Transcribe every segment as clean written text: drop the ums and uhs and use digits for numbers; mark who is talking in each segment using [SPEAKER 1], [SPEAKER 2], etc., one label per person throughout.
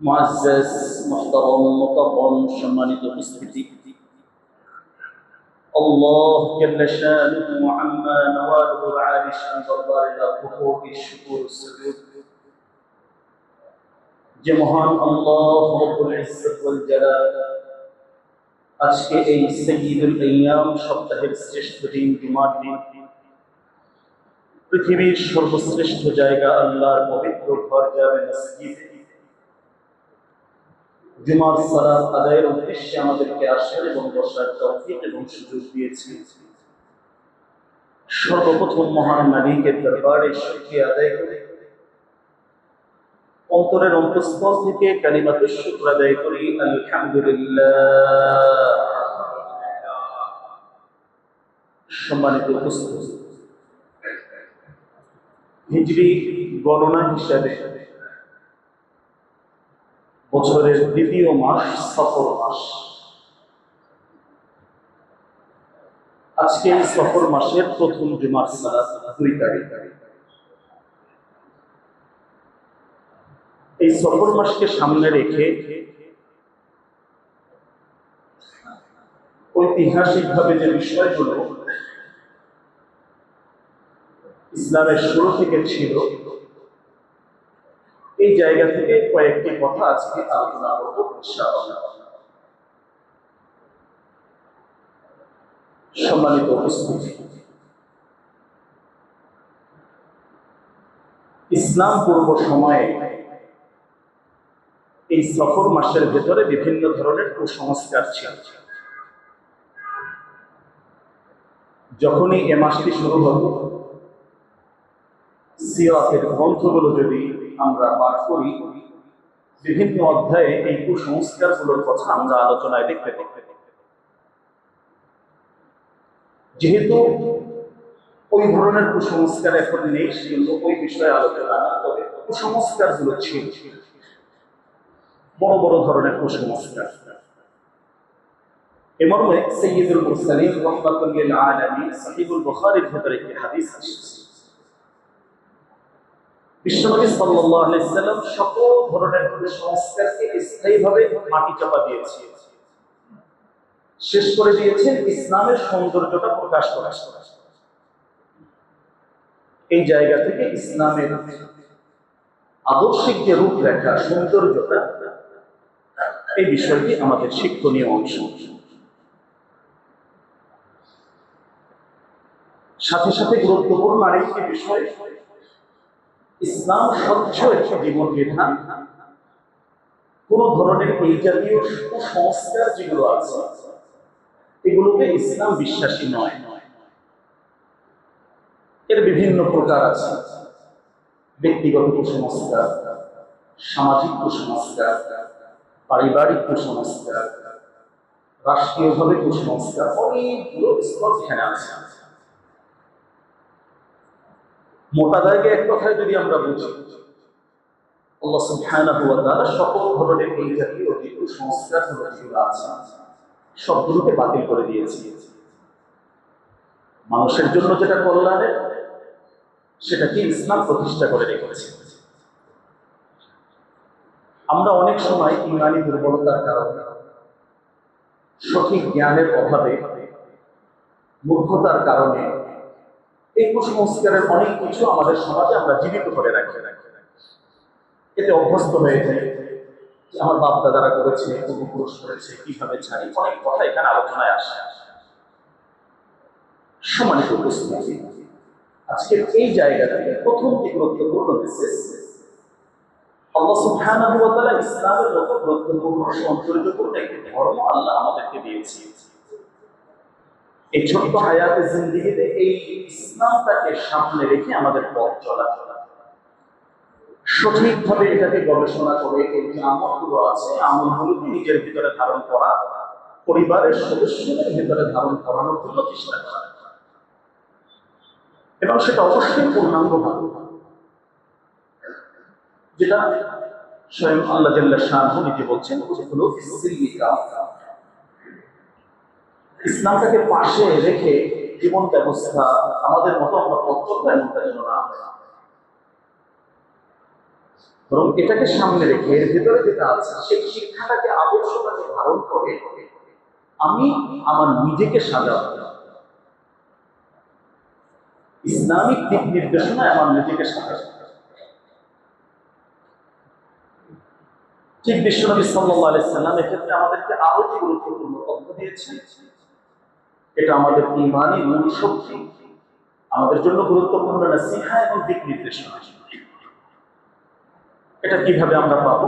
[SPEAKER 1] মুআজ্জাজ মুহতারাম মুকাররম সম্মানিত উপস্থিতি, আল্লাহ জাল্লা শানুহু ওয়া আম্মা নওয়ালুহুল আলী শান দরবারে লাখো কোটি শুকর সুজুদ যে মহান আল্লাহ রব্বুল ইজ্জত ওয়াল জালাল আজকে এই সাইয়্যিদুল আইয়াম সপ্তাহের শ্রেষ্ঠ দিন জুমার দিন, পৃথিবীর সর্বশ্রেষ্ঠ জায়গা আল্লাহর পবিত্র ঘর জামে মসজিদে জুমার সালাত আদায়ের উদ্দেশ্যে আমাদেরকে আসার এবং বসার তৌফিক এবং সুযোগ দিয়েছে। সর্বপ্রথম মহান মালিকের দরবারে শুকরিয়া আদায় করে অন্তরের অন্তঃস্থল থেকে কালিমাতুশ শুকর আদায় করি, আলহামদুলিল্লাহ। সম্মানিত উপস্থিতি, হিজরি গণনা হিসাবে বছরের দ্বিতীয় মাস সফর মাস। আজকে এই সফর মাসের প্রথম জুমার সালাত 2 তারিখ। এই সফর মাসকে সামনে রেখে ঐতিহাসিকভাবে যে বিষয়গুলো ইসলামের শুরু থেকে ছিল, এই জায়গা থেকে কয়েকটি কথা আজকে আলোচনা করব ইনশাআল্লাহ। সম্মানিত উপস্থিতি, ইসলাম পূর্ব সময়ে এই সফর মাসের ভেতরে বিভিন্ন ধরনের কুসংস্কার ছিল। যখনই এ মাসটি শুরু হতো, সিরাতের গ্রন্থগুলো যদি আমরা পাঠ করি, বিভিন্ন অধ্যায়ে এই কুসংস্কারগুলোর কথা আমরা আলোচনায় দেখতে পাই। যেহেতু ওই ধরনের কুসংস্কার এখন নেই, সেজন্য ওই বিষয়ে আলোচনা না, তবে কুসংস্কারগুলো ছিল, বড় বড় ধরনের কুসংস্কার। এ মর্মে সাইয়্যিদুল মুরসালিন রাহমাতুল লিল আলামিন সহিহুল বুখারীর ভিতরে একটি হাদিস এসেছে। বিশ্বনবী সাল্লাল্লাহু আলাইহি সাল্লাম সকল ধরনের কুসংস্কারকে স্থায়ীভাবে মাটি চাপা দিয়েছেন, শেষ করে দিয়েছেন ইসলামের সৌন্দর্যটা প্রকাশ করা। এই জায়গা থেকে ইসলামের আদর্শিক যে রূপরেখা, সৌন্দর্যটা, এই বিষয়টি আমাদের শিক্ষণীয় অংশ। সাথে সাথে গুরুত্বপূর্ণ আরেকটি বিষয়, ইসলাম স্বচ্ছ একটি জীবন বিধান। কোন ধরনের এই জাতীয় কুসংস্কার যেগুলো আছে, এগুলোকে ইসলাম বিশ্বাসী নয়। এর বিভিন্ন প্রকার আছে: ব্যক্তিগত কুসংস্কার, সামাজিক কুসংস্কার, পারিবারিক কুসংস্কার, রাষ্ট্রীয়ভাবে কুসংস্কার, অনেকগুলো স্তর এখানে আছে। মোটা দাগে এক কথায় যদি আমরা বুঝি, আল্লাহ সুবহানাহু ওয়া তাআলা সকল ধরনের এই জাতীয় যে কুসংস্কার যেগুলো আছে, সবগুলোকে বাতিল করে দিয়েছে। মানুষের জন্য যেটা কল্যাণের, সেটাকে ইসলাম প্রতিষ্ঠা করে রেখেছে। আমরা অনেক সময় ইমানি দুর্বলতার কারণে, সঠিক জ্ঞানের অভাবে, মূর্খতার কারণে এই কুসংস্কারের অনেক কিছু আমাদের সমাজে আমরা জীবিত করে রাখি। এতে অভ্যস্ত হয়ে যায় যে আমার বাপ দাদারা করেছে, পূর্বপুরুষ করেছে, কিভাবে ছাড়ি, অনেক কথা এখানে আলোচনায় আসে। সম্মানিত উপস্থিতি, আজকের এই জায়গাটাতে প্রথম যে গুরুত্বপূর্ণ মেসেজ, আল্লাহ সুবহানাহু ওয়া তাআলা ইসলামের মতো গুরুত্বপূর্ণ সৌন্দর্যপূর্ণ একটি ধর্ম আল্লাহ আমাদেরকে দিয়েছে। এই ছোট্ট হায়াতে জিন্দেগিতে এই ইসলামটাকে সামনে রেখে আমাদের পথ চলা, সঠিকভাবে এটাকে গবেষণা করে এই যে আমলগুলো আছে, আমলগুলোকে নিজের ভিতরে ধারণ করা, পরিবারের সদস্যদের ভিতরে ধারণ করানোর জন্য চেষ্টা করা, এবং সেটা অবশ্যই পূর্ণাঙ্গ ভাবে, যেটা স্বয়ং আল্লাহ জাল্লা শানহু নিজে বলছেন, হলো ইসলামটাকে পাশে রেখে জীবন ব্যবস্থা আমাদের মতো আমরা পথ চলবো, এমনটা যেন না হয়। বরং এটাকে সামনে রেখে এর ভেতরে যেটা আছে সেই শিক্ষাটাকে আদর্শটাকে ধারণ করে আমি আমার নিজেকে সাজাবো, ইসলামিক দিক নির্দেশনায় আমার নিজেকে সাজাবো। ঠিক বিশ্বনবী সাল্লাল্লাহু আলাইহি সাল্লাম এক্ষেত্রে আমাদেরকে আরো গুরুত্বপূর্ণ তথ্য দিয়েছেন। এটা আমাদের ঈমানি মূল শক্তি, আমাদের জন্য গুরুত্বপূর্ণ নসিহা এবং দিক নির্দেশনা। এটা কিভাবে আমরা পাবো?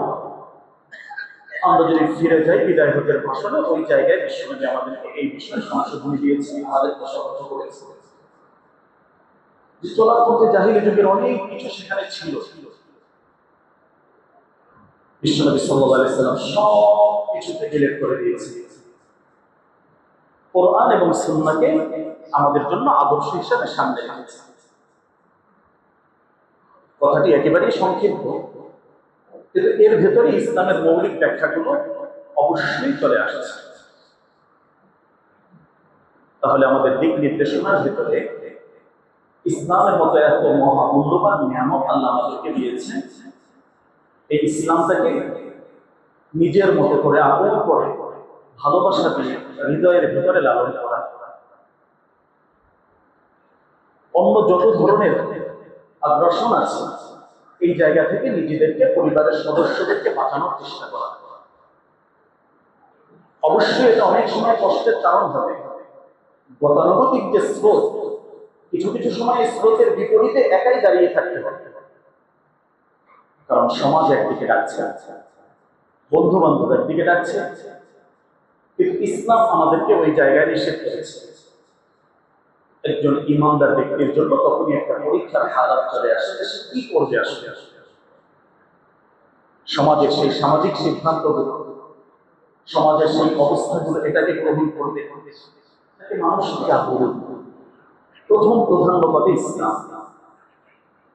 [SPEAKER 1] আমরা যদি ফিরে যাই বিদায় হজের ভাষণে, ওই জায়গায় বিশ্বনবী আমাদেরকে এই বিষয়ে সংশোধনী দিয়েছে, আমাদেরকে সতর্ক করেছে। চলার পথে জাহিলি যুগের অনেক কিছু সেখানে ছিল, বিশ্বনবী সাল্লাল্লাহু আলাইহি সাল্লাম সব কিছুতে ডিলিট করে দিয়েছে। কোরআন এবং সুন্নাহকে আমাদের জন্য আদর্শ হিসেবে সামনে রেখেছে। কথাটি একেবারেই সংক্ষিপ্ত, কিন্তু এর ভেতরে ইসলামের মৌলিক ব্যাখ্যাগুলো অবশ্যই চলে আসছে। তাহলে আমাদের দিক নির্দেশনার ভেতরে ইসলামের মতো এত মহামূল্যবান নিয়ামত আল্লাহ আমাদেরকে দিয়েছেন, এই ইসলামটাকে নিজের মতো করে আপন করে ভালোবাসা দিয়ে হৃদয়ের ভেতরে লালন করা, অন্য যত ধরনের আগ্রাসন আছে এই জায়গা থেকে নিজেদেরকে, পরিবারের সদস্যদেরকে বাঁচানোর চেষ্টা করা। অবশ্যই এটা অনেক সময় কষ্টের কারণ হবে। গতানুগতিক যে স্রোত, কিছু কিছু সময় স্রোতের বিপরীতে একাই দাঁড়িয়ে থাকতে হবে, কারণ সমাজ একদিকে ডাকছে, বন্ধু বান্ধব একদিকে ডাকছে, কিন্তু ইসলাম আমাদেরকে ওই জায়গায় নিষেধ করেছে। একজন ইমানদার ব্যক্তির জন্য তখনই একটা পরীক্ষার হালাত চলে আসে, সে কি করবে আসলে। সমাজের সেই সামাজিক সিদ্ধান্তগুলো, সমাজের সেই অবস্থাগুলো এটাকে গ্রহণ করবে, তাকে মানুষ কি আগ্রহ। প্রথম প্রধান্য পাবে ইসলাম,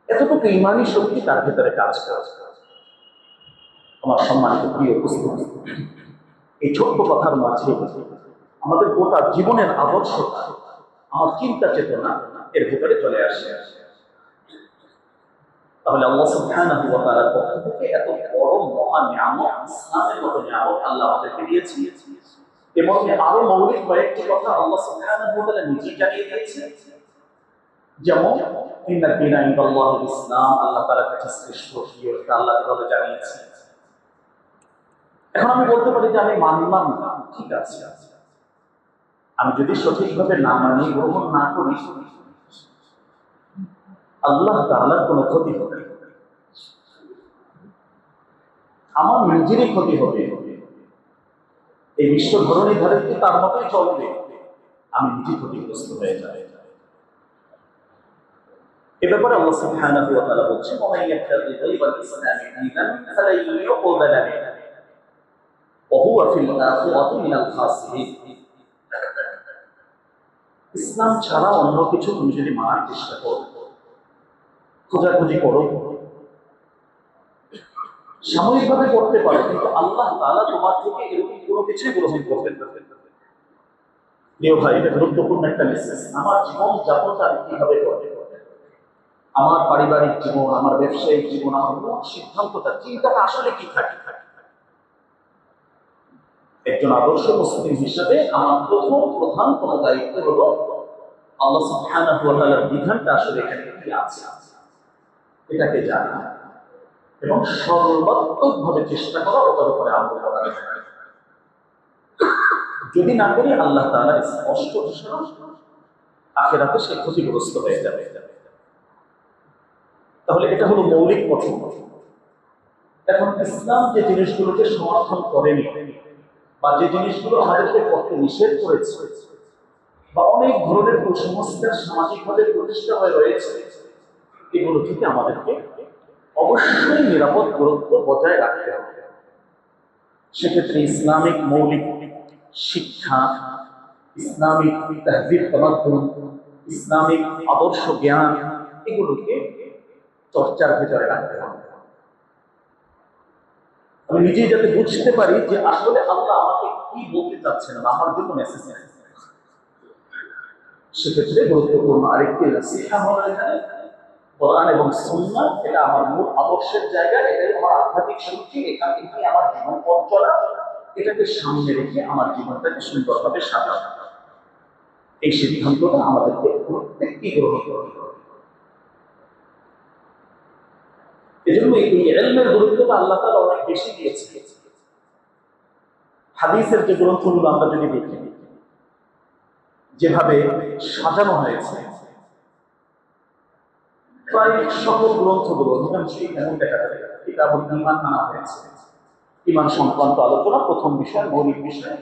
[SPEAKER 1] এতটুকু ইমানি শক্তি তার ভেতরে কাজ করে। আমার সম্মানিত প্রিয় উপস্থিতি, এই ছোট্ট কথার মাঝে আমাদের গোটা জীবনের আদর্শতা, আমার চিন্তা চেতনা এর ভেতরে চলে আসে। তাহলে আল্লাহ সুবহানাহু ওয়া তাআলার পক্ষ থেকে এত বড় মহা নিয়ামত, ইসলামের মতো নিয়ামত আল্লাহ আমাদেরকে দিয়েছেন। এবং আরো মৌলিক কয়েকটি কথা আল্লাহ সুবহানাহু ওয়া তাআলা নিজেই জানিয়ে দিয়েছেন, যেমন ইন্না দীনা ইনদাল্লাহিল ইসলাম, আল্লাহ তাআলার কাছে শ্রেষ্ঠ প্রিয়তা আল্লাহ তাআলা জানিয়েছেন। এখন আমি বলতে পারি যে আমি মানলাম না, ঠিক আছে, আমি যদি সঠিকভাবে না মানি, গ্রহণ না করি, আল্লাহ তাআলার কোনো ক্ষতি হবে, আমার নিজেরই ক্ষতি হবে। এই বিশ্ব ধরনী ধারে তার মতোই চলবে, আমি নিজে ক্ষতিগ্রস্ত হয়ে যাবে। এ ব্যাপারে আল্লাহ সুবহানাহু ওয়া তাআলা বলছেন, ওয়া মান ইয়াবতাগি গায়রাল ইসলামি দীনান ফালান ইউকবালা মিনহু ওয়া হুয়া ফিল আখিরাতি মিনাল খাসিরিন। ইসলাম ছাড়া অন্য কিছু তুমি যদি মানার চেষ্টা করো, খোঁজাখুঁজি করো, সাময়িকভাবে করতে পারো, কিন্তু আল্লাহ তাআলা তোমার থেকে এরকম কোনো কিছুই গ্রহণ করবেন না। প্রিয় ভাই, এটা গুরুত্বপূর্ণ একটা মেসেজ। আমার জীবন যাপনটা আমি কিভাবে করতে, আমার পারিবারিক জীবন, আমার ব্যবসায়িক জীবন, আমার মূল সিদ্ধান্তটা, চিন্তাটা আসলে কি থাকে। একজন আদর্শ মুসলিম হিসেবে আমার প্রথম প্রধানতম দায়িত্ব হলো আল্লাহ সুবহানাহু ওয়া তাআলার বিধানটা আসলে এখানে কি আছে এটাকে জানা এবং সর্বাত্মকভাবে চেষ্টা করা ওটার উপরে আমল করা। যদি না করি আল্লাহ তাআলার স্পষ্ট ঘোষণা, আখিরাতে সে ক্ষতিগ্রস্ত হয়ে যাবে। তাহলে এটা হলো মৌলিক কথা। এখন ইসলাম যে জিনিসগুলোকে সমর্থন করেনি বা যে জিনিসগুলো আমাদেরকে করতে নিষেধ করেছে বা অনেক ধরনের কুসংস্কার সামাজিকভাবে প্রতিষ্ঠা হয়ে রয়েছে, এগুলো থেকে আমাদেরকে অবশ্যই নিরাপদ দূরত্ব বজায় রাখতে হবে। সেক্ষেত্রে ইসলামিক মৌলিক শিক্ষা, ইসলামিক তাহযীব তামাদ্দুন, ইসলামিক আদর্শ জ্ঞান, এগুলোকে চর্চার ভেতরে রাখতে হবে। আমি নিজেই যাতে বুঝতে পারি যে আসলে আল্লাহ আমাকে কি বলতে চাচ্ছেন বা আমার জন্য মেসেজ আছে। সেক্ষেত্রে গুরুত্বপূর্ণ আরেকটি শিক্ষা হলো এখানে কোরআন এবং সুন্নাহ এটা আমার মূল আদর্শের জায়গা, এটাই আমার আধ্যাত্মিক শক্তি, এখান থেকে আমার জীবন পথ চলা, এটাকে সামনে রেখে আমার জীবনটাকে সুন্দরভাবে সাজানো। এই সিদ্ধান্তটা আমাদেরকে প্রত্যেককে গ্রহণ করতে হবে। এজন্য এই ইলমের গুরুত্বটা আল্লাহ তাআলা অনেক বেশি দিয়েছে। হাদিসের যে গ্রন্থগুলো আমরা যদি দেখি যেভাবে সাজানো হয়েছে, প্রায় সকল গ্রন্থগুলো অধিকাংশই এমন দেখা যাবে কিতাবুল ঈমান আনা হয়েছে। ঈমান সংক্রান্ত আলোচনা প্রথম বিষয়, মৌলিক বিষয়।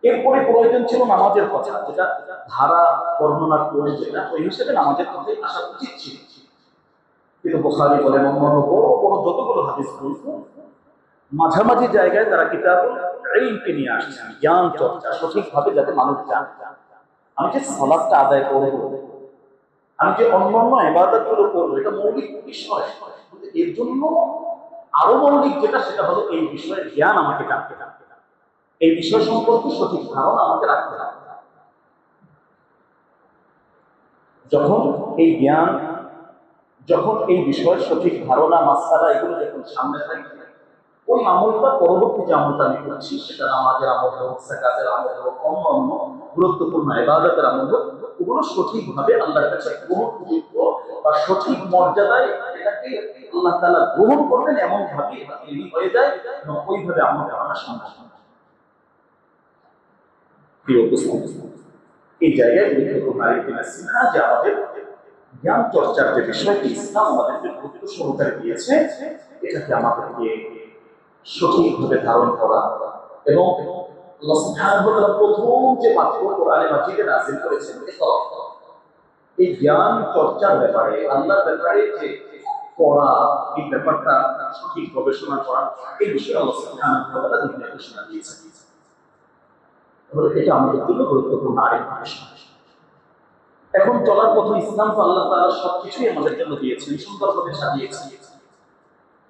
[SPEAKER 1] এরপরে প্রয়োজন ছিল নামাজের কথা, যেটা ধারা বর্ণনার প্রয়োজন, যেটা ওই হিসেবে নামাজের কথাই আসা উচিত ছিল। কিন্তু বুখারী বলেন অন্যান্য বড় বড় যতগুলো হাদিস গ্রন্থ মাঝামাঝি জায়গায় তারা কিতাবুল ইলমকে নিয়ে আসছেন, জ্ঞান চর্চা সঠিকভাবে যাতে মানুষ জানে। আমি যে সালাতটা আদায় করব, আমি যে অন্যান্য ইবাদতগুলো করবো, এটা মৌলিক বিষয়, কিন্তু এর জন্য আরো মৌলিক যেটা, সেটা হলো এই বিষয়ের জ্ঞান আমাকে জানতে হবে, এই বিষয় সম্পর্কে সঠিক ধারণা আমাকে রাখতে হবে। যখন এই জ্ঞান, যখন এই বিষয়ের সঠিক ধারণা, মাসআলা এগুলো যখন সামনে থাকবে, ওই আমলটা পরবর্তী যে আমলটা আমি করছি, সেটা নামাজের আমল হোক, যাকাতের আমল হোক, অন্য গুরুত্বপূর্ণ ইবাদতের আমল হোক, ওগুলো সঠিকভাবে আল্লাহর কাছে গ্রহণযোগ্য বা সঠিক মর্যাদায় এটাকে আল্লাহ তাআলা গ্রহণ করবেন, এমন ভাবে তৈরি হয়ে যায় এবং ওইভাবে আমল করা সম্ভব। প্রিয় উপস্থিতি, এই জায়গায় গুরুত্বপূর্ণ আরেকটি নসিহত যে আমাদের জ্ঞান চর্চার যে বিষয়টি ইসলাম আমাদেরকে গুরুত্ব সহকারে দিয়েছে, এটাকে আমাদেরকে সঠিকভাবে ধারণ করা এবং আল্লাহ সুবহানাহু ওয়া তাআলা প্রথম যে বাক্য কোরআনে মাজিদে নাযিল করেছেন, এই জ্ঞান চর্চার ব্যাপারে, আল্লাহর ব্যাপারে যে পড়া, এই ব্যাপারটা সঠিক গবেষণা করা, এই বিষয়ে আল্লাহ সুবহানাহু ওয়া তাআলা দিক নির্দেশনা দিয়েছেন। এটা আমাদের জন্য গুরুত্বপূর্ণ আরেকটা বিষয়। এখন চলার পথে ইসলাম তো আল্লাহ তাআলা সবকিছুই আমাদের জন্য দিয়েছেন, সুন্দরভাবে সাজিয়েছেন।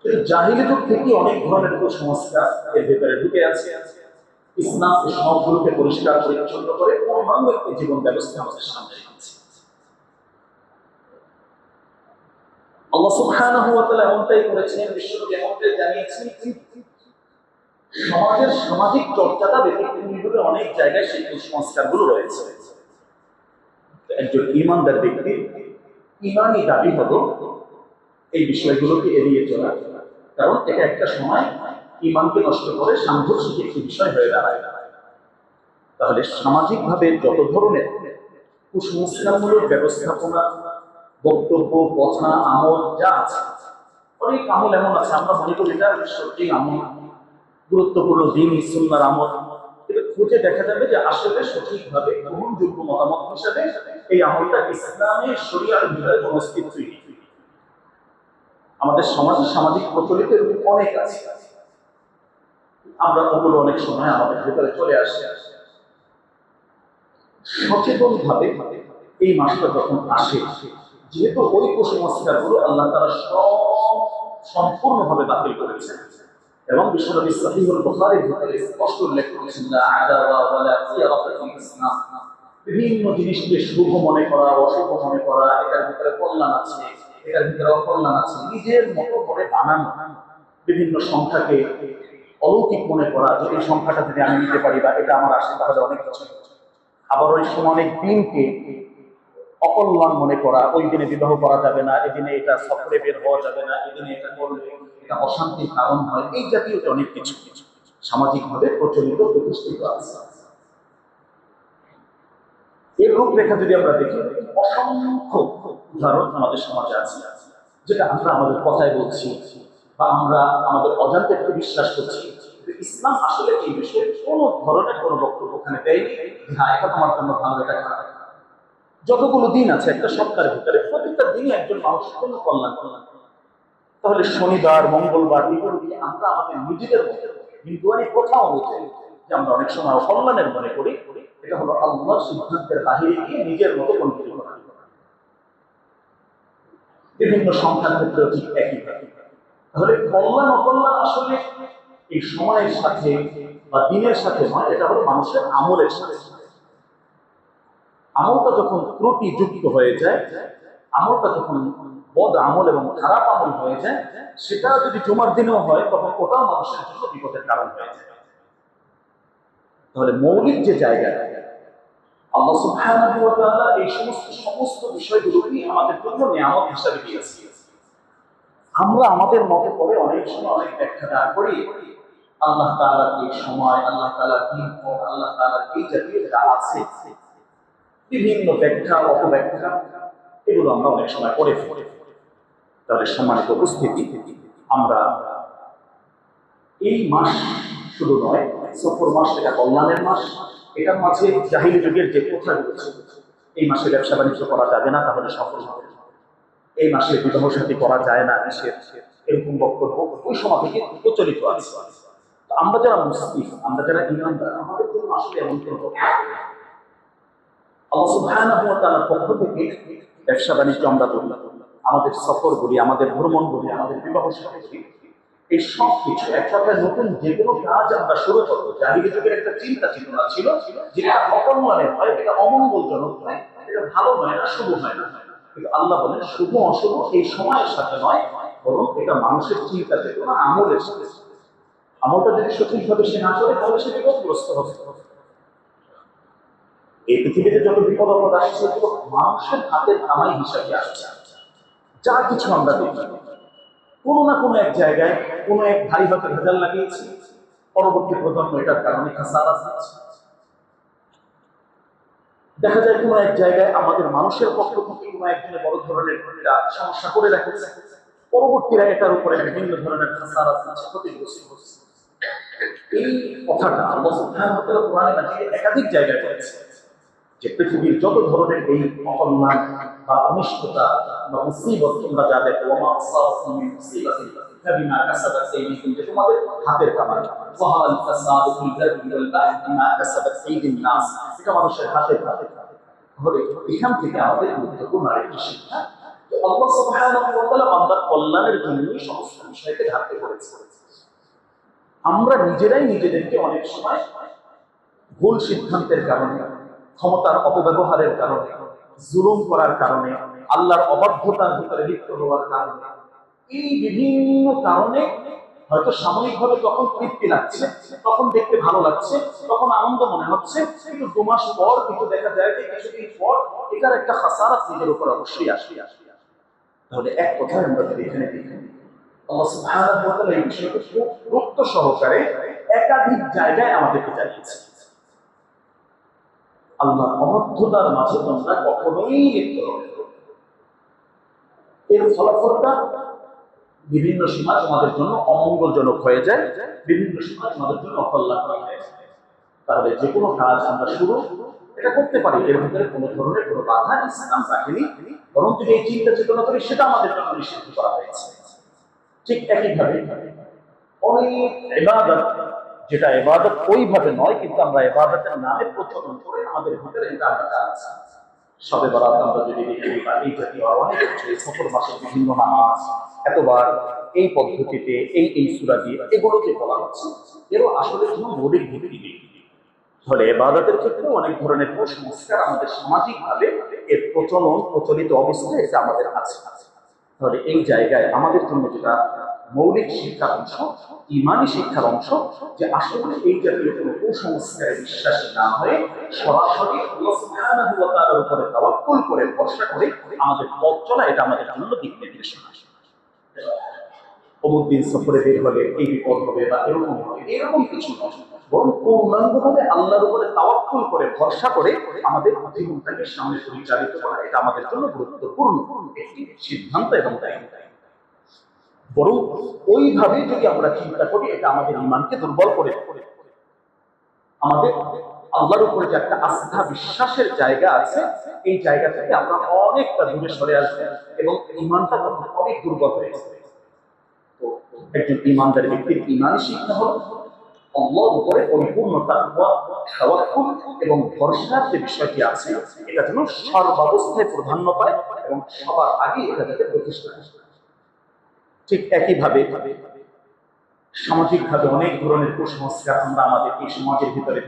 [SPEAKER 1] কিন্তু জাহিলি যুগ থেকে অনেক ধরনের কুসংস্কার এর ভেতরে ঢুকে আছে। ইসলাম সবগুলোকে পরিষ্কার পরিচ্ছন্ন করে পূর্ণাঙ্গ একটি জীবন ব্যবস্থা আমাদের সামনে রেখেছে। আল্লাহ সুবহানাহু ওয়া তাআলা এমনটাই করেছেন, বিশ্বনবী এমনটাই জানিয়েছেন। সমাজের সামাজিক চর্চাটা ব্যতিক্রমীভাবে অনেক জায়গায় সেই কুসংস্কারগুলো রয়েছে। একজন ঈমানদার ব্যক্তির ঈমানি দাবি হলো এই বিষয়গুলোকে এড়িয়ে চলা, কারণ এটা একটা সময় ঈমানকে নষ্ট করে সাংঘর্ষিক একটি বিষয় হয়ে দাঁড়ায়। তাহলে সামাজিকভাবে যত ধরনের কুসংস্কারমূলক ব্যবস্থাপনা, বক্তব্য, কথা, আমল যা আছে, অনেক আমল এমন আছে আমরা মনে করি এটা সত্যি আমল, গুরুত্বপূর্ণ দিন সুন্নাহর আমল, কিন্তু খুঁজে দেখা যাবে যে আসলে সঠিকভাবে গ্রহণযোগ্য মতামত হিসাবে এই আমলটা ইসলামের শরিয়ার ভিতরে কোনো অস্তিত্বই নেই। আমাদের সমাজে সামাজিক প্রচলিত অনেক আছে, আমরা ওগুলো অনেক সময় আমাদের ভিতরে চলে আসে। সচেতন ভাবে এই মাসটা যখন আসে, যেহেতু ওই কুসংস্কারগুলো আল্লাহ তাআলা সম্পূর্ণভাবে বাতিল করেছেন এবং বিশ্বনবী সহিহুল বুখারীর ভিতরে স্পষ্ট উল্লেখ করেছেন, লা আদাওয়া ওয়ালা খিয়ারাতা ফিল ইসলাম, বিভিন্ন জিনিসকে শুভ মনে করা, অশুভ মনে করা, এটার ভিতরে কল্যাণ আছে, এটার ভিতরে অকল্যাণ আছে, নিজের মতো করে বানানো বিভিন্ন সংখ্যাকে অলৌকিক মনে করা, যে এই সংখ্যাটা যদি আমি নিতে পারি বা এটা আমার আসে তাহলে অনেক কিছু। আবার ওই সময় অনেক দিনকে অকল্যাণ মনে করা, ওই দিনে বিবাহ করা যাবে না, এদিনে এটা সফরে বের হওয়া যাবে না, এদিনে এটা করলে এটা অশান্তির কারণ হয়, এই জাতীয় অনেক কিছু সামাজিকভাবে প্রচলিত প্রতিষ্ঠিত আছে। এর রূপরেখা যদি আমরা দেখি, অসংখ্য উদাহরণ আমাদের সমাজে আছে, যেটা আমরা আমাদের কথায় বলছি বা আমরা আমাদের অজান্তে একটু বিশ্বাস করছি। ইসলাম আসলে এই বিষয়ে কোনো ধরনের কোনো বক্তব্য ওখানে দেয়নি, হ্যাঁ এটা তোমার জন্য ভালো, এটা খারাপ। যতগুলো দিন আছে একটা সপ্তাহের ভিতরে, প্রত্যেকটা দিনই একজন মানুষের জন্য কল্যাণ। তাহলে শনিবার, মঙ্গলবার এগুলো দিয়ে আমরা আমাদের নিজেদের হিন্দুয়ানি প্রথা অনুযায়ী যে আমরা অনেক সময় অকল্যাণের মনে করি, এটা হলো আল্লাহর সিদ্ধান্তের বাহিরে গিয়ে নিজের মতো কন্ট্রোল করা। বিভিন্ন সংখ্যার ক্ষেত্রে ঠিক একই। তাহলে কল্যাণ অকল্যাণ আসলে এই সময়ের সাথে বা দিনের সাথে নয়, এটা হলো মানুষের আমলের সাথে। আমলটা যখন ত্রুটি যুক্ত হয়ে যায়, আমলটা যখন বদ আমল এবং খারাপ আমল হয়ে যায়, সেটা যদি জুমার দিনেও হয় তখন ওটাও মানুষের জন্য বিপদের কারণ হয়ে যায়। তাহলে মৌলিক যে জায়গা, আল্লাহ সুবহানাহু ওয়া তাআলা এই সমস্ত বিষয়গুলোকে আমাদের জন্য নিয়ামত হিসেবে দিয়েছেন। আমরা আমাদের মতে করে অনেক সময় অনেক ব্যাখ্যা দান করি, আল্লাহ তাআলার এই সময়, আল্লাহ তাআলার দিন, আল্লাহ তাআলার এই জাতীয় যা আছে বিভিন্ন ব্যাখ্যা অপব্যাখ্যা, এগুলো আমরা অনেক সময় করে ফেলি। তাহলে সম্মানিত উপস্থিতি, আমরা এই মাস শুধু নয়, সফর মাস, এটা কল্যাণের মাস। এটার মাঝে জাহিলি যুগের যে প্রথা রয়েছে, এই মাসে ব্যবসা বাণিজ্য করা যাবে না, তাহলে সফল হবে, এই মাসে বিবাহ শাদী করা যায় না, এরকম বক্তব্য ওই সময় থেকে প্রচলিত আছে। আমরা যারা মুসলিম, আমরা যারা ঈমানদার, আমাদের জন্য আসলে এমন কোনো কথা না। আল্লাহ সুবহানাহু ওয়া তাআলার পক্ষ থেকে ব্যবসা বাণিজ্য আমরা বলি, আমাদের সফর বলি, আমাদের ভ্রমণ বলি, আমাদের বিবাহ শাদী বলি, এই সব কিছু এক কথায় নতুন যে কোনো কাজ আমরা শুরু করবো, জাহিলি যুগের একটা চিন্তা চেতনা ছিল যে এটা অকল্যাণের হয়, এটা অমঙ্গলজনক হয়, এটা ভালো হয় না, শুভ হয় না। কিন্তু আল্লাহ বলেন শুভ অশুভ এই সময়ের সাথে নয়, বরং এটা মানুষের চিন্তা চেতনা, আমলের সাথে। আমলটা যদি সঠিকভাবে সে না করে তাহলে সে বিপদগ্রস্ত হবে। এই পৃথিবীতে যত বিপদ আপদ আসছে সেগুলো মানুষের হাতের কামাই হিসাবে আসছে। যা কিছু আমরা দেখি, কোনো না কোনো এক জায়গায় কোনো এক ভাই হয়তো ভেজাল লাগিয়েছে, পরবর্তী প্রজন্ম এটার কারণে খাসারা যাচ্ছে। দেখা যায় কোনো এক জায়গায় আমাদের মানুষের পক্ষ থেকে কোনো একজনের বড় ধরনের সমস্যা করে রাখছে, পরবর্তীরা এটার উপরে বিভিন্ন ধরনের খাসারা যাচ্ছে, ক্ষতিগ্রস্ত হচ্ছে। এই কথাটা আল্লাহ সুবহানাহু ওয়া তাআলা কোরআনে মাজিদে একাধিক জায়গায় বলেছে যে পৃথিবীর যত ধরনের এই অকল্যাণ বা অনিষ্টতা বা মুসিবত তোমরা যা দেখো, ওমা আসাবাকুম মিন মুসিবাতিন ফাবিমা কাসাবাত আইদিকুম, যে তোমাদের হাতের কামাই, যাহারাল ফাসাদু ফিল বাররি ওয়াল বাহরি বিমা কাসাবাত আইদিন নাস, এটা মানুষের হাতের কামাই। তাহলে এখান থেকে আমাদের গুরুত্বপূর্ণ আরেকটি শিক্ষা যে আল্লাহ সুবহানাহু ওয়া তাআলা বান্দার কল্যাণের জন্যই সমস্ত বিষয়কে ধার্য করেছে। আমরা নিজেরাই নিজেদেরকে অনেক সময় ভুল সিদ্ধান্তের কারণে, ক্ষমতার অপব্যবহারের কারণে, জুলুম করার কারণে, আল্লাহর অবাধ্যতার ভিতরে লিপ্ত হওয়ার কারণে, এই বিভিন্ন কারণে হয়তো সাময়িকভাবে তখন তৃপ্তি লাগছে, তখন দেখতে ভালো লাগছে, তখন আনন্দ মনে হচ্ছে, কিন্তু 2 মাস পর কিন্তু দেখা যায় যে কিছুদিন পর এটার একটা খাসারাত নিজের উপর অবশ্যই আসে। তাহলে এক কথায় আমরা যদি এখানে দেখি, আল্লাহ সুবহানাহু ওয়া তাআলা এই বিষয়কে খুব গুরুত্ব সহকারে একাধিক জায়গায় আমাদেরকে জানিয়েছে। আল্লাহ অবাধ্যতার মাঝে তোমরা কখনোই লিপ্ত হবে না। এর ফলাফলটা বিভিন্ন সময় তোমাদের জন্য অমঙ্গলজনক হয়ে যায়, বিভিন্ন সময় তোমাদের জন্য অকল্যাণ হয়ে যায়। তাহলে যে কোনো কাজ আমরা শুরু এটা করতে পারি, এর ভিতরে কোনো ধরনের কোনো বাধা ইসলাম রাখেনি, বরং যদি এই চিন্তা চেতনা করি সেটা আমাদের জন্য নিষিদ্ধ করা হয়েছে। ঠিক একইভাবে অনেক ইবাদত, যেটা ইবাদত ওইভাবে নয়, কিন্তু আমরা ইবাদতের নামে প্রচলন করে আমাদের ভিতরে এটা আমরা চালাচ্ছি। শবে বরাত আমরা যদি দেখি, বা এই জাতীয় অনেক কিছু, সফর মাসের বিভিন্ন নামাজ, এতবার এই পদ্ধতিতে এই সূরা দিয়ে এগুলো যে বলা হচ্ছে, এরও আসলে কোনো মৌলিক ভিত্তি নেই। ফলে ইবাদতের ক্ষেত্রে অনেক ধরনের কুসংস্কার আমাদের সামাজিকভাবে এর প্রচলিত অবস্থায় এটা আমাদের আছে। তাহলে এই জায়গায় আমাদের জন্য যেটা মৌলিক শিক্ষার অংশ, ইমানি শিক্ষার অংশ, যে আসলে এই জাতীয় কোনো কুসংস্কারে বিশ্বাসী না হয়ে সরাসরি আল্লাহ সুবহানাহু ওয়া তাআলার উপরে তাওয়াক্কুল করে, ভরসা করে আমাদের পথ চলা, এটা আমাদের জন্য দিক নির্দেশনা। অমুক দিন সফরে বের হলে এই বিপদ হবে বা এরকম হবে, এরকম কিছু নয়, বরং পূর্ণাঙ্গভাবে আল্লাহর উপরে তাওয়াক্কুল করে, ভরসা করে আমাদের জীবনটাকে সামনে পরিচালিত করা, এটা আমাদের জন্য গুরুত্বপূর্ণ একটি সিদ্ধান্ত এবং দায়িত্ব। বরং ওইভাবে যদি আমরা চিন্তা করি, এটা আমাদের ঈমানকে দুর্বল করে, আমাদের আল্লাহর উপরে যে একটা আস্থা বিশ্বাসের জায়গা আছে, এই জায়গা থেকে আমরা অনেকটা দূরে সরে আসবে এবং ঈমানটা তখন অনেক দুর্বল হয়ে যাবে। তো একজন ঈমানদার ব্যক্তির ঈমানি শিক্ষা হলো আল্লাহর উপরে পরিপূর্ণ তাওয়াক্কুল এবং ভরসার যে বিষয়টি আছে, এটা যেন সর্বাবস্থায় প্রাধান্য পায় এবং সবার আগে এটা যাতে প্রতিষ্ঠা হয়। ঠিক একইভাবে সামাজিকভাবে অনেক ধরনের কুসংস্কার আমরা আমাদের এই সমাজের ভিতরে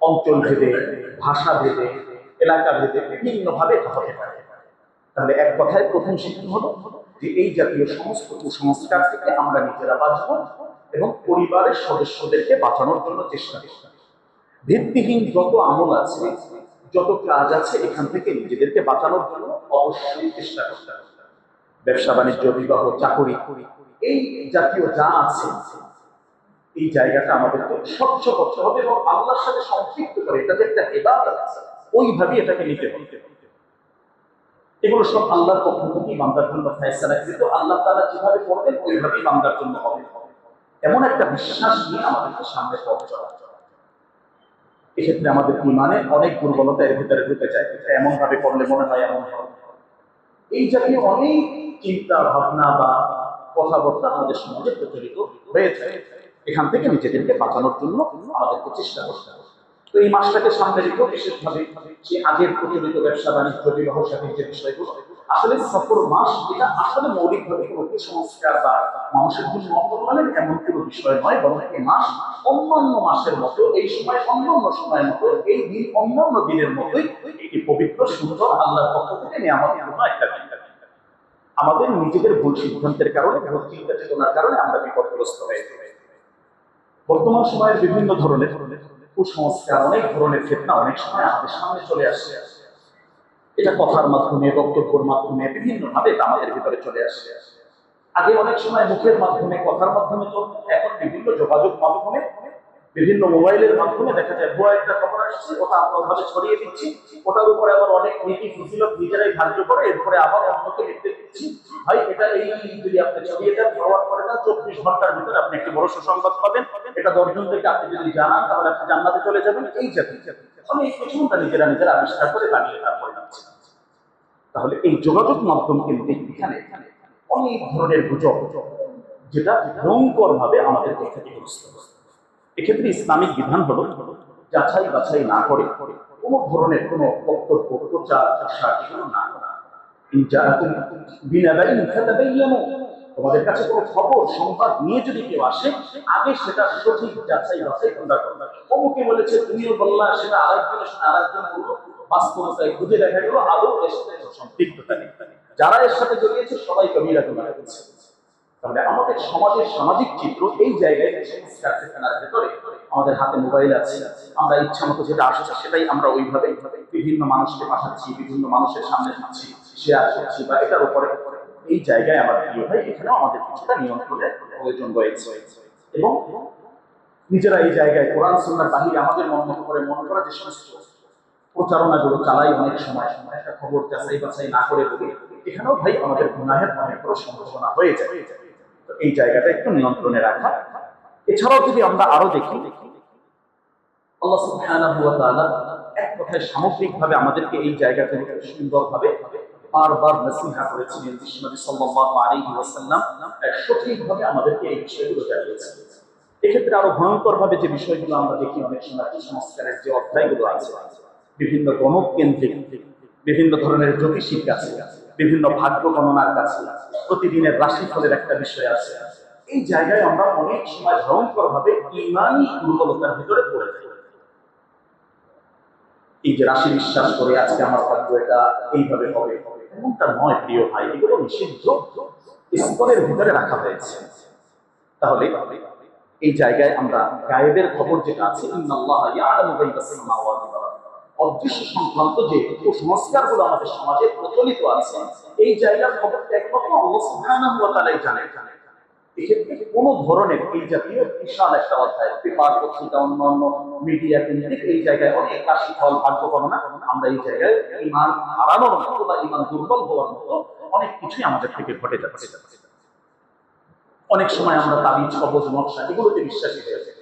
[SPEAKER 1] অঞ্চল ভেদে, ভাষা ভেদে, এলাকা ভেদে বিভিন্নভাবে হতে পারে। তাহলে এক কথায় প্রথম শিক্ষা হলো যে এই জাতীয় সমস্ত কুসংস্কার থেকে আমরা নিজেরা বাঁচব এবং পরিবারের সদস্যদেরকে বাঁচানোর জন্য চেষ্টা করব। ভিত্তিহীন যত আমল আছে, যত কাজ আছে, এখান থেকে নিজেদেরকে বাঁচানোর জন্য অবশ্যই চেষ্টা করতে হবে। ব্যবসা বাণিজ্য, বিবাহ, চাকরি, এই জাতীয় যা আছে, এই জায়গাটা আমাদেরকে স্বচ্ছ করতে হবে এবং আল্লাহর সাথে সম্পৃক্ত করে এটা যে একটা ইবাদত আছে ওইভাবে এটাকে নিতে হবে। এগুলো সব আল্লাহর পক্ষ থেকেই বান্দার জন্য ফয়সালা কৃত, আল্লাহ তাআলা যেভাবে করবেন ওইভাবেই বান্দার জন্য হবে, এমন একটা বিশ্বাস নিয়ে আমাদেরকে সামনে পথ চলা। এক্ষেত্রে আমাদের ঈমানে অনেক দুর্বলতা এর ভিতরে ঢুকে যায়, এমন ভাবে করলে মনে হয় এমন হবে। এই জাতীয় অনেক চিন্তা ভাবনা বা কথাবার্তা আমাদের সমাজে প্রচলিত হয়েছে। এখান থেকে নিজেদেরকে বাঁচানোর জন্য আমাদেরকে চেষ্টা করতে হবে। তো এই মাসটাকে সামনে রেখেও বিশেষভাবে যে আগের প্রচলিত ব্যবসা বাণিজ্য, বিবাহ সাথী যে বিষয়গুলো, আসলে সফর মাস এটা আসলে মৌলিকভাবে কোনো কুসংস্কার বা মানুষের জন্য অকল্যাণের এমন কোনো বিষয় নয়, বরং এই মাস অন্যান্য মাসের মতো, এই সময় অন্যান্য সময়ের মতো, এই দিন অন্যান্য দিনের মতোই একটি পবিত্র সুন্দর আল্লাহর পক্ষ থেকে নেয়ামতের জন্য একটা দিন। আমাদের নিজেদের ভুল সিদ্ধান্তের কারণে, ভুল চিন্তা চেতনার কারণে আমরা বিপদগ্রস্ত হয়ে যাই। বর্তমান সময়ের বিভিন্ন ধরনের কুসংস্কার, অনেক ধরনের ফিতনা অনেক সময় আমাদের সামনে চলে আসে। এটা কথার মাধ্যমে, বক্তব্যের মাধ্যমে, বিভিন্ন ভাবে আমাদের ভিতরে চলে আসে। আগে অনেক সময় মুখের মাধ্যমে, কথার মাধ্যমে চলত, এখন বিভিন্ন যোগাযোগ মাধ্যমে, বিভিন্ন মোবাইলের মাধ্যমে দেখা যায় ভুয়া একটা খবর আসছে, ওটা আমরা ওভাবে ছড়িয়ে দিচ্ছি, ওটার উপরে আবার অনেক নীতি ফজিলত নিজেরাই ধার্য করে এরপরে আবার অন্যকে লিখতে দিচ্ছি, ভাই এটা এই যদি আপনি ছড়িয়ে দেন, ফরওয়ার্ড করে দেন, 24 ঘন্টার ভিতরে আপনি একটি বড় সুসংবাদ পাবেন, এটা 10 জন থেকে আপনি যদি জানান তাহলে আপনি জান্নাতে চলে যাবেন। এই জাতীয় অনেক কিছু আমরা নিজেরা আবিষ্কার করে বানিয়ে তারপরে দিচ্ছি। তাহলে এই যোগাযোগ মাধ্যম কিন্তু এখানে অনেক ধরনের গুজব, যেটা ভয়ঙ্কর ভাবে আমাদেরকে ক্ষতিগ্রস্ত করে। এক্ষেত্রে ইসলামিক বিধান হলো যাচাই বাছাই না করে কোন ধরনের কোন বক্তব্য, প্রচার, প্রসার এগুলো না করা। তোমাদের কাছে কোনো খবর সংবাদ নিয়ে যদি কেউ আসে, আগে সেটা সঠিক যাচাই বাছাই তোমরা করো। অমুকে বলেছে, তুমিও বললা, সেটা আরেকজনের সাথে আরেকজন বললো, বাস্তবতায় খুঁজে দেখা গেল আদৌ এর সাথে সম্পৃক্ততা নেই, যারা এর সাথে জড়িয়েছে সবাই কবিরা গুনাহ করেছে। তাহলে আমাদের সমাজের সামাজিক চিত্র এই জায়গায় সংস্কার চেতনার ভেতরে আমাদের হাতে মোবাইল আছে, আমরা ইচ্ছা মতো যেটা আসছে সেটাই আমরা ওইভাবে বিভিন্ন মানুষকে পাঠাচ্ছি, বিভিন্ন মানুষের সামনে দিচ্ছি, শেয়ার করছি, বা এটার উপরে এই জায়গায় আমার প্রিয় ভাই এখানেও আমাদের কিছুটা নিয়ন্ত্রণের প্রয়োজন রয়েছে। এবং নিজেরা এই জায়গায় কোরআন সুন্নাহর বাহিরে আমাদের মন মতো করে মনে করা যে সমস্ত প্রচারণাগুলো চালাই, অনেক সময় একটা খবর যাচাই বাছাই না করে বলি, এখানেও ভাই আমাদের গুনাহের অনেক বড় সম্ভাবনা হয়ে যায়। এই জায়গাটা একটু নিয়ন্ত্রণে রাখা। এছাড়াও যদি আমরা আরো দেখি, আল্লাহ সুবহানাহু ওয়া তাআলা এক কথায় সামগ্রিকভাবে আমাদেরকে এই জায়গা থেকে সুন্দরভাবে বারবার নসিহত করেছিলেন। বিশ্বনবী সাল্লাল্লাহু আলাইহি ওয়াসাল্লাম সঠিকভাবে আমাদেরকে এই বিষয়গুলো জানিয়েছেন। এক্ষেত্রে আরো ভয়ঙ্কর ভাবে যে বিষয়গুলো আমরা দেখি, অনেক সময় কুসংস্কারের যে অধ্যায়গুলো আছে, বিভিন্ন গণক কেন্দ্রিক, বিভিন্ন ধরনের জ্যোতিষীর কাছে, বিভিন্ন ভাগ্য গণনার কাছে, প্রতিদিনের রাশিফলের একটা বিষয় আছে, এই জায়গায় আমরা অনেক সময় ভয়ঙ্কর ভাবে ঈমানী দুর্বলতার ভিতরে পড়ে যাই। এই যে রাশি বিশ্বাস করে আজকে আমার ভাগ্য এটা এইভাবে হবে, এমনটা নয় প্রিয় ভাই, এগুলো নিষিদ্ধ স্তরের ভিতরে রাখা হয়েছে। তাহলে এই জায়গায় আমরা গায়েবের খবর যেটা আছে, ইন্নাল্লাহা ইয়ালামু গায়বাস সামাওয়াতি ওয়াল আরদ, অদৃশ্য সংক্রান্ত যে কুসংস্কারগুলো আমাদের সমাজে প্রচলিত আছে, এই জায়গার খবরটা একমাত্র আল্লাহ সুবহানাহু ওয়া তাআলাই জানেন। এক্ষেত্রে কোন ধরনের এই জাতীয় বিশাল একটা অধ্যায়, পেপার, পত্রিকা, অন্যান্য মিডিয়া কেন্দ্রিক এই জায়গায় অনেক রাশিফল, ভাগ্য গণনা, আমরা এই জায়গায় ঈমান হারানোর মতো বা ঈমান দুর্বল হওয়ার মতো অনেক কিছুই আমাদের থেকে ঘটে যাচ্ছে। অনেক সময় আমরা তাবিজ, কবজ, নকশা এগুলোতে বিশ্বাসী হয়ে যাই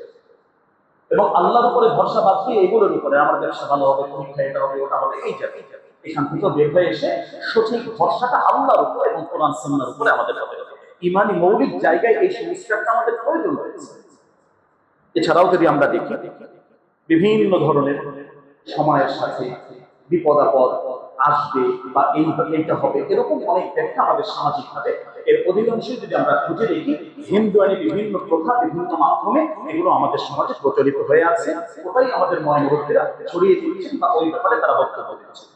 [SPEAKER 1] এবং আল্লাহর উপরে ভরসা বাদ দিয়ে এগুলোর উপরে আমার ব্যবসা ভালো হবে, পরীক্ষা এটা হবে, ওটা হবে, এই জাতীয় এখান থেকে বের হয়ে এসে সঠিক ভরসাটা আল্লাহর উপর এবং কোরআন সুন্নাহর উপরে আমাদের হবে। ঈমানি মৌলিক জায়গায় এই সংস্কারটা আমাদের প্রয়োজন রয়েছে। এছাড়াও যদি আমরা দেখি, বিভিন্ন ধরনের সময়ের সাথে বিপদ আপদ আসবে বা এইটা হবে, এরকম অনেক ব্যাখ্যা আমাদের সামাজিক ভাবে, এর অধিকাংশই যদি আমরা খুঁজে দেখি হিন্দুয়ানি বিভিন্ন প্রথা, বিভিন্ন মাধ্যমে এগুলো আমাদের সমাজে প্রচলিত হয়ে আছে, ওটাই আমাদের মহামুরব্বীরা ছড়িয়ে দিচ্ছেন বা ওই ব্যাপারে তারা বক্তব্য দিচ্ছেন।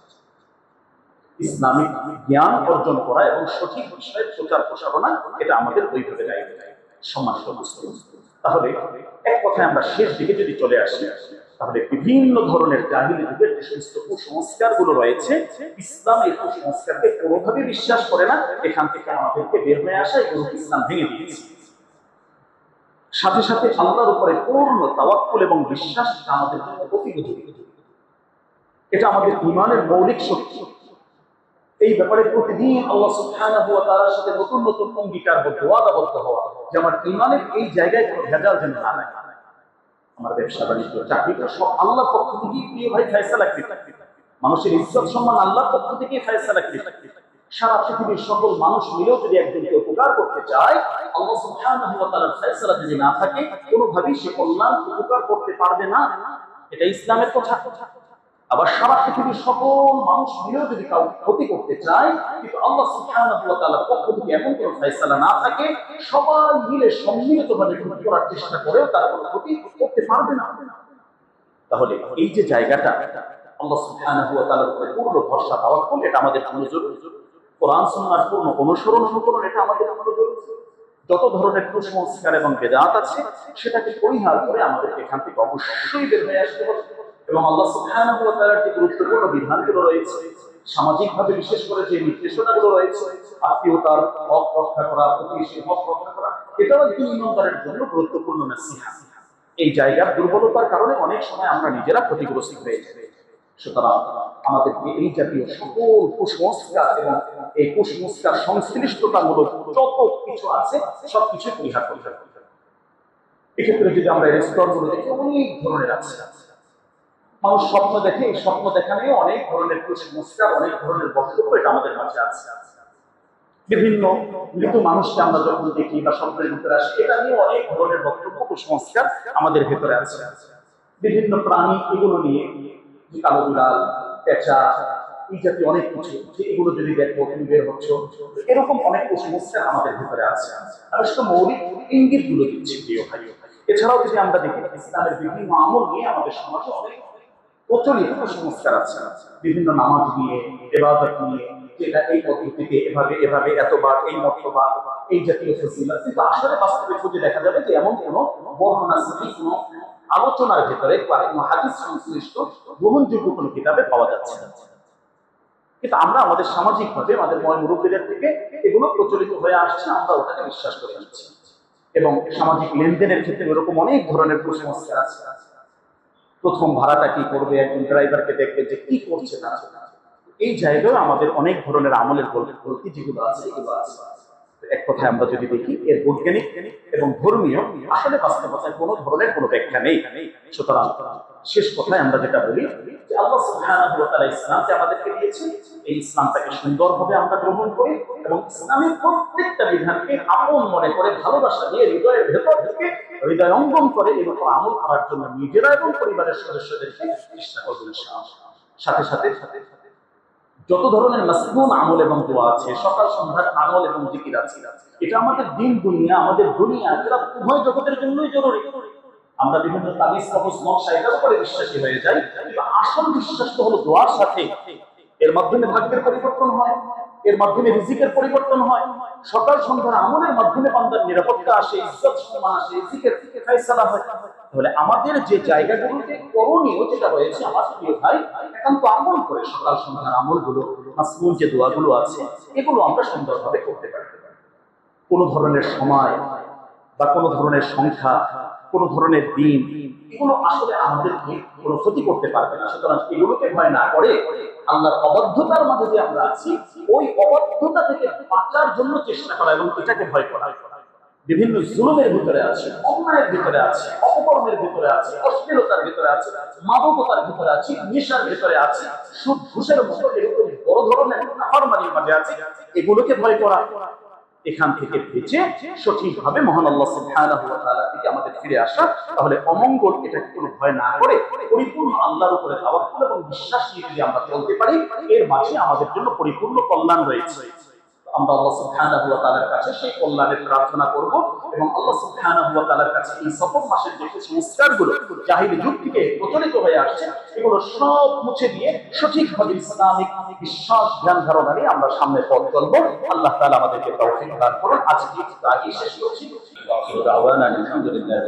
[SPEAKER 1] ইসলামিক জ্ঞান অর্জন করা এবং সঠিক বিষয়ে প্রচার প্রসারণা, এটা আমাদের ওইভাবে দায়িত্ব। সম্মানিত মুসলিম, তাহলে এক কথায় আমরা শেষ দিকে যদি চলে আসি, তাহলে বিভিন্ন ধরনের জাহিলি যুগের যে সমস্ত কুসংস্কার গুলো রয়েছে, ইসলাম এই কুসংস্কারকে কোনোভাবে বিশ্বাস করে না। এখান থেকে আমাদেরকে বের হয়ে আসা, এগুলো ইসলাম ভেঙে দিয়েছে। সাথে সাথে আল্লাহর উপরে পূর্ণ তাওয়াক্কুল এবং বিশ্বাস আমাদের জন্য অতি জরুরি। এটা আমাদের ঈমানের মৌলিক শক্তি। এই ব্যাপারে প্রতিদিন আল্লাহ সুবহানাহু ওয়া তাআলার সাথে নতুন নতুন অঙ্গীকারবদ্ধ, ওয়াদাবদ্ধ হওয়া, যে আমার ঈমানের এই জায়গায় কোনো ভেজাল যেন না হয়। আমার ব্যবসা বাণিজ্য চাকরিটা সব আল্লাহর পক্ষ থেকেই প্রিয় ভাই ফয়সালা কৃত। মানুষের ইজ্জত সম্মান আল্লাহর পক্ষ থেকেই ফয়সালা কৃত। সারা পৃথিবীর সকল মানুষ মিলেও যদি একজনকে উপকার করতে চায়, আল্লাহ সুবহানাহু ওয়া তাআলার ফয়সালা যদি না থাকে, কোনোভাবেই সে কল্যাণ উপকার করতে পারবে না। এটা ইসলামের কথা। আবার সারা পৃথিবীর সকল মানুষ মিলেও যদি কাউকে ক্ষতি করতে চায়, কিন্তু আল্লাহ সুবহানাহু ওয়া তাআলার পক্ষ থেকে এমন কোনো ফয়সালা না থাকে, সবাই মিলে সম্মিলিতভাবে ক্ষতি করার চেষ্টা করেও তারা কোনো ক্ষতি করতে পারবে না। তাহলে এই যে জায়গাটা, আল্লাহ সুবহানাহু ওয়া তাআলার উপরে পূর্ণ ভরসা, তাওয়াক্কুল, এটা আমাদের জন্য জরুরি। কোরআন সুন্নাহর পূর্ণ অনুসরণ, এটা আমাদের জন্য জরুরি। যত ধরনের কুসংস্কার এবং বেদাত আছে, সেটাকে পরিহার করে আমাদের এখান থেকে অবশ্যই বের হয়ে আসতে হবে। এবং আল্লাহ সুবহানাহু ওয়া তাআলার যে গুরুত্বপূর্ণ বিধানগুলো রয়েছে, সামাজিকভাবে বিশেষ করে যে নির্দেশনাগুলো রয়েছে, আত্মীয়তার হক রক্ষা করা, প্রতিবেশীর হক রক্ষা করা, এটাও একজন ঈমানদারের জন্য গুরুত্বপূর্ণ নসিহত। এই জায়গার দুর্বলতার কারণে অনেক সময় আমরা নিজেরা ক্ষতিগ্রস্ত হয়ে যাই। সুতরাং আমাদেরকে এই জাতীয় সকল কুসংস্কার এবং এই কুসংস্কার সংশ্লিষ্টতামূলক যত কিছু আছে, সবকিছু পরিহার করতে হবে। এক্ষেত্রে যদি আমরা এর স্তরগুলো দেখি, অনেক ধরনের আছে। মানুষ স্বপ্ন দেখে, এই স্বপ্ন দেখা নিয়ে অনেক ধরনের কুসংস্কার, অনেক ধরনের বক্তব্য এটা আমাদের মাঝে আছে। বিভিন্ন মৃত মানুষকে আমরা যখন দেখি বা স্বপ্নের ভিতরে আসি, এটা নিয়ে অনেক ধরনের বক্তব্য, কুসংস্কার আমাদের ভেতরে আছে। বিভিন্ন প্রাণী, এগুলো নিয়ে, কালো বিড়াল, পেঁচা, এই জাতীয় অনেক কিছু, যে এগুলো যদি দেখো তুমি বের হচ্ছ, এরকম অনেক কুসংস্কার আমাদের ভিতরে আছে। আমি শুধু মৌলিক ইঙ্গিত গুলো দিচ্ছি প্রিয় ভাই। এছাড়াও যদি আমরা দেখি, ইসলামের বিভিন্ন আমল নিয়ে আমাদের সমাজে অনেক প্রচলিত কুসংস্কার আছে। বিভিন্ন নামাজ নিয়ে, ইবাদত নিয়ে, যেটা এই পদ্ধতিতে এভাবে এভাবে এতবার এই মতবার, এই জাতীয় ফজিলত, কিন্তু আসলে বাস্তবে খুঁজে দেখা যাবে যে এমন কোনো বর্ণনা, সহিহ কোনো আলোচনার ভেতরে বা কোনো হাদিস সংশ্লিষ্ট গ্রহণযোগ্য কোনো কিতাবে পাওয়া যাচ্ছে না। কিন্তু আমরা আমাদের সামাজিকভাবে আমাদের ময় মুরব্বীদের থেকে এগুলো প্রচলিত হয়ে আসছে, আমরা ওটাকে বিশ্বাস করে নিচ্ছি। এবং সামাজিক লেনদেনের ক্ষেত্রে এরকম অনেক ধরনের কুসংস্কার আছে। প্রথম ভাড়াটা কি করবে, একজন ড্রাইভারকে দেখবে যে কি করছে না, এই জায়গায় আমাদের অনেক ধরনের আমলের গলতি যেগুলো আছে, এগুলো আছে। এক কথায় আমরা যদি দেখি, এর বৈজ্ঞানিক এবং ধর্মীয় আসলে বাস্তবতায় কোনো ধরনের কোনো ব্যাখ্যা নেই। সুতরাং শেষ কথায় আমরা যেটা বলি, যে আল্লাহ সুবহানাহু ওয়া তাআলা ইসলামকে আমাদেরকে দিয়েছেন, এই ইসলামটাকে সুন্দরভাবে আমরা গ্রহণ করি এবং ইসলামের প্রত্যেকটা বিধানকে আপন মনে করে, ভালোবাসা দিয়ে, হৃদয়ের ভেতর থেকে হৃদয়ঙ্গম করে এরকম আমল করার জন্য নিজেরা এবং পরিবারের সদস্যদেরকে চেষ্টা করব ইনশাআল্লাহ। সাথে সাথে যত ধরনের মাসনুন আমল এবং দোয়া আছে, সকাল সন্ধ্যার আমল এবং জিকির আছে, এটা আমাদের দিন দুনিয়া, আমাদের দুনিয়া আখিরাত উভয় জগতের জন্যই জরুরি। আমরা বিভিন্ন তাবিজ, কবজ, নকশা এটার উপরে বিশ্বাসী হয়ে যাই, কিন্তু আসল বিশ্বাস তো হলো দোয়ার সাথে। এর মাধ্যমে ভাগ্যের পরিবর্তন হয়, এর মাধ্যমে রিজিকের পরিবর্তন হয়, সকাল সন্ধ্যার আমলের মাধ্যমে বান্দার নিরাপত্তা আসে, ইজ্জত সম্মান আসে, রিজিকের থেকে ফয়সালা হয়। তাহলে আমাদের যে জায়গাগুলোতে করণীয় যেটা রয়েছে, আমার প্রিয় ভাই, একান্ত আমল করে সকাল সন্ধ্যার আমলগুলো, মাসনুন যে দোয়াগুলো আছে, এগুলো আমরা সুন্দরভাবে করতে পারি। কোনো ধরনের সময় বা কোনো ধরনের সংখ্যা, কোনো ধরনের দিন, এগুলো আসলে আমাদেরকে কোনো ক্ষতি করতে পারবে না। সুতরাং এগুলোকে ভয় না করে আল্লাহর অবাধ্যতার মাঝে যে আমরা আছি, ওই অবাধ্যতা থেকে বাঁচার জন্য চেষ্টা করা এবং এটাকে ভয় করা। বিভিন্ন জুলুমের ভিতরে আছে, অন্যায়ের ভিতরে আছে, অপকর্মের ভিতরে আছে, অশ্লীলতার ভিতরে আছে, মাদকতার ভিতরে আছে, নেশার ভিতরে আছে, সুদ ঘুষের মতো এরকম বড় ধরনের নাফরমানির মাঝে আছে, এগুলোকে ভয় করা। এখান থেকে বেঁচে সঠিকভাবে মহান আল্লাহ সুবহানাহু ওয়া তাআলা থেকে আমাদের ফিরে আসা। তাহলে অমঙ্গল এটাকে কোনো ভয় না করে পরিপূর্ণ আল্লাহর উপরে তাওয়াক্কুল এবং বিশ্বাস নিয়ে যদি আমরা চলতে পারি, এর মাঝে আমাদের জন্য পরিপূর্ণ কল্যাণ রয়েছে। আমরা আল্লাহ সুবহানাহু ওয়া তাআলার কাছে সেই কল্যাণের প্রার্থনা করব এবং আল্লাহ সুবহানাহু ওয়া তাআলার কাছে এই সফর মাসের যে সংস্কারগুলো জাহিলি যুগ থেকে প্রচলিত হয়ে আসছে এগুলো সব মুছে দিয়ে সঠিকভাবে ইসলামিক বিশ্বাস জ্ঞান ধারণা নিয়ে আমরা সামনে পথ চলবো। আল্লাহ তাআলা আমাদেরকে তৌফিক দান করুন। আজকে আগে শেষ করছি। আলহামদুলিল্লাহ।